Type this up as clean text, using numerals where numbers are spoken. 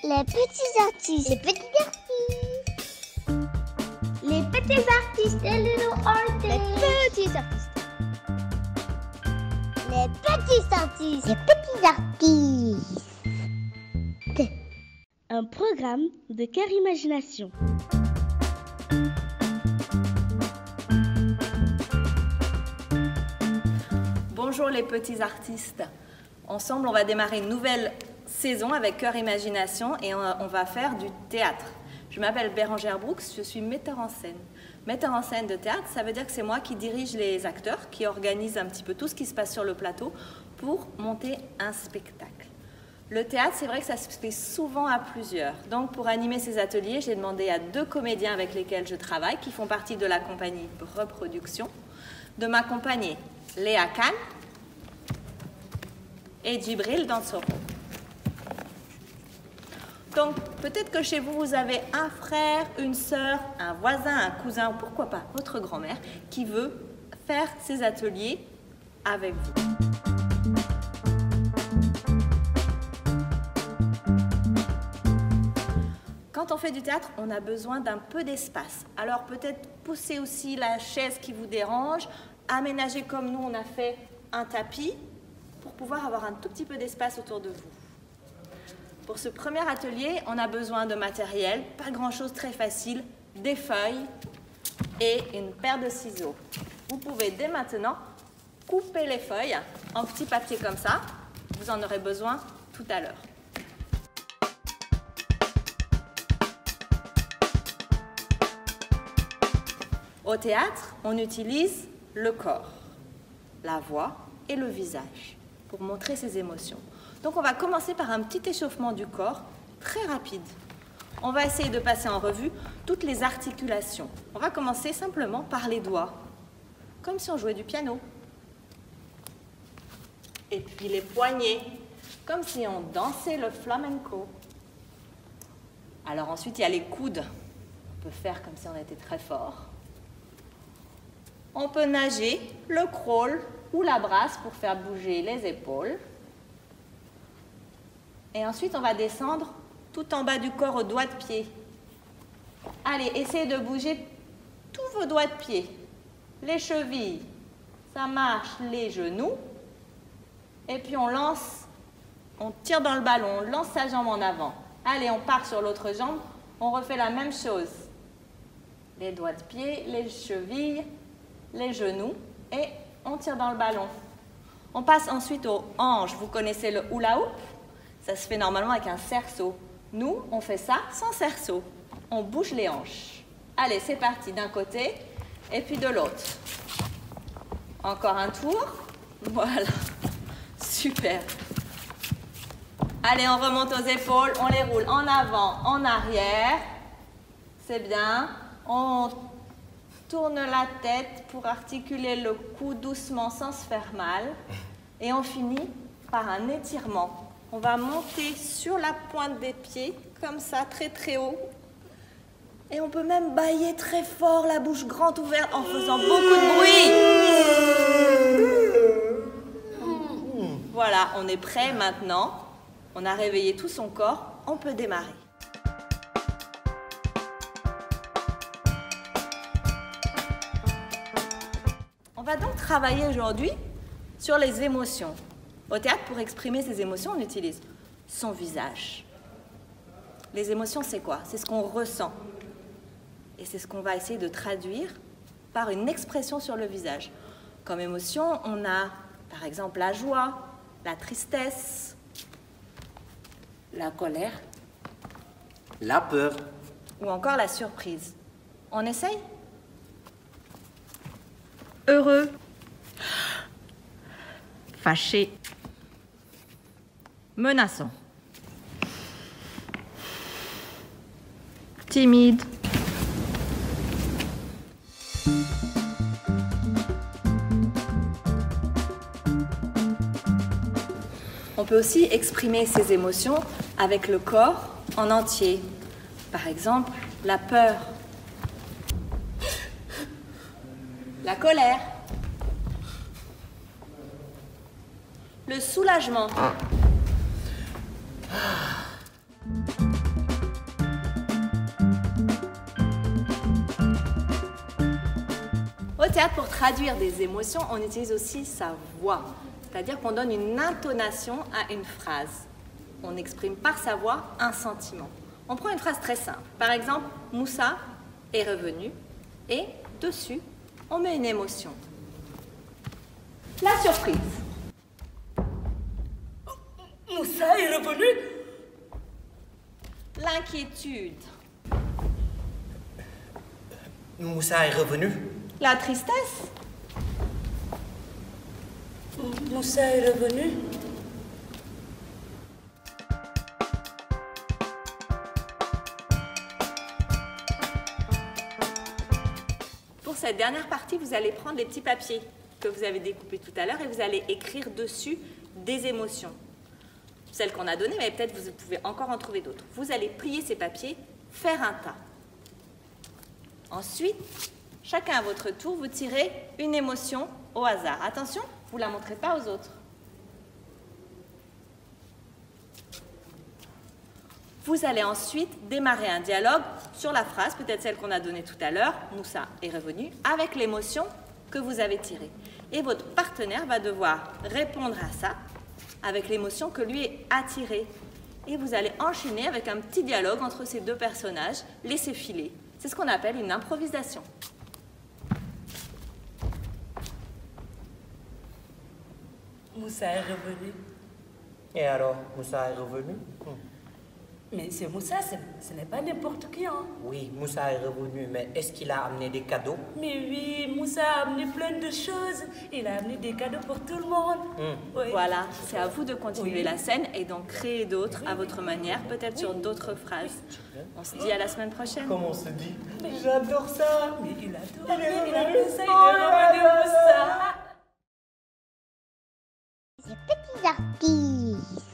Les petits artistes. Les petits artistes. Les petits artistes. Les little artists. Les petits artistes. Les petits artistes. Les petits artistes. Un programme de Cœur Imagination. Bonjour les petits artistes. Ensemble, on va démarrer une nouvelle saison avec Cœur Imagination et on va faire du théâtre. Je m'appelle Bérangère Brooks, je suis metteur en scène. Metteur en scène de théâtre, ça veut dire que c'est moi qui dirige les acteurs, qui organise un petit peu tout ce qui se passe sur le plateau pour monter un spectacle. Le théâtre, c'est vrai que ça se fait souvent à plusieurs. Donc pour animer ces ateliers, j'ai demandé à 2 comédiens avec lesquels je travaille, qui font partie de la compagnie Reproduction, de m'accompagner. Léa Khan et Djibril Dansoro. Donc, peut-être que chez vous, vous avez un frère, une sœur, un voisin, un cousin, ou pourquoi pas votre grand-mère, qui veut faire ces ateliers avec vous. Quand on fait du théâtre, on a besoin d'un peu d'espace. Alors, peut-être pousser aussi la chaise qui vous dérange, aménager comme nous, on a fait un tapis, pour pouvoir avoir un tout petit peu d'espace autour de vous. Pour ce premier atelier, on a besoin de matériel, pas grand-chose, très facile, des feuilles et une paire de ciseaux. Vous pouvez dès maintenant couper les feuilles en petits papiers comme ça. Vous en aurez besoin tout à l'heure. Au théâtre, on utilise le corps, la voix et le visage pour montrer ses émotions. Donc on va commencer par un petit échauffement du corps, très rapide. On va essayer de passer en revue toutes les articulations. On va commencer simplement par les doigts, comme si on jouait du piano. Et puis les poignets, comme si on dansait le flamenco. Alors ensuite, il y a les coudes. On peut faire comme si on était très fort. On peut nager, le crawl ou la brasse pour faire bouger les épaules. Et ensuite, on va descendre tout en bas du corps aux doigts de pied. Allez, essayez de bouger tous vos doigts de pied. Les chevilles, ça marche, les genoux. Et puis on lance, on tire dans le ballon, on lance sa jambe en avant. Allez, on part sur l'autre jambe, on refait la même chose. Les doigts de pied, les chevilles, les genoux et on tire dans le ballon. On passe ensuite aux hanches. Vous connaissez le hula hoop? Ça se fait normalement avec un cerceau. Nous, on fait ça sans cerceau. On bouge les hanches. Allez, c'est parti d'un côté et puis de l'autre. Encore un tour. Voilà. Super. Allez, on remonte aux épaules. On les roule en avant, en arrière. C'est bien. On tourne la tête pour articuler le cou doucement sans se faire mal. Et on finit par un étirement. On va monter sur la pointe des pieds, comme ça, très très haut. Et on peut même bâiller très fort, la bouche grande ouverte, en faisant beaucoup de bruit. Voilà, on est prêt maintenant. On a réveillé tout son corps. On peut démarrer. On va donc travailler aujourd'hui sur les émotions. Au théâtre, pour exprimer ses émotions, on utilise son visage. Les émotions, c'est quoi? C'est ce qu'on ressent. Et c'est ce qu'on va essayer de traduire par une expression sur le visage. Comme émotion, on a par exemple la joie, la tristesse, la colère, la peur ou encore la surprise. On essaye? Heureux, fâché, menaçant, timide, on peut aussi exprimer ses émotions avec le corps en entier. Par exemple, la peur, la colère, le soulagement. théâtre, pour traduire des émotions, on utilise aussi sa voix. C'est-à-dire qu'on donne une intonation à une phrase. On exprime par sa voix un sentiment. On prend une phrase très simple. Par exemple, Moussa est revenu et dessus, on met une émotion. La surprise. Moussa est revenu? L'inquiétude. Moussa est revenu. La tristesse. Moussa est revenu? Pour cette dernière partie, vous allez prendre les petits papiers que vous avez découpés tout à l'heure et vous allez écrire dessus des émotions. Celles qu'on a données, mais peut-être vous pouvez encore en trouver d'autres. Vous allez plier ces papiers, faire un tas. Ensuite, chacun à votre tour, vous tirez une émotion au hasard. Attention, vous ne la montrez pas aux autres. Vous allez ensuite démarrer un dialogue sur la phrase, peut-être celle qu'on a donnée tout à l'heure, Moussa est revenu, avec l'émotion que vous avez tirée. Et votre partenaire va devoir répondre à ça avec l'émotion que lui a tirée. Et vous allez enchaîner avec un petit dialogue entre ces deux personnages, laisser filer. C'est ce qu'on appelle une improvisation. Moussa est revenu. Et alors, Moussa est revenu? Mais c'est Moussa, ce n'est pas n'importe qui, hein. Oui, Moussa est revenu, mais est-ce qu'il a amené des cadeaux? Mais oui, Moussa a amené plein de choses. Il a amené des cadeaux pour tout le monde. Oui. Voilà, c'est à vous de continuer la scène et d'en créer d'autres à votre manière, peut-être sur d'autres phrases. On se dit à la semaine prochaine. Comment on se dit? J'adore ça! Mais il adore. Il adore ça, il est revenu, Moussa. Ces petits artistes.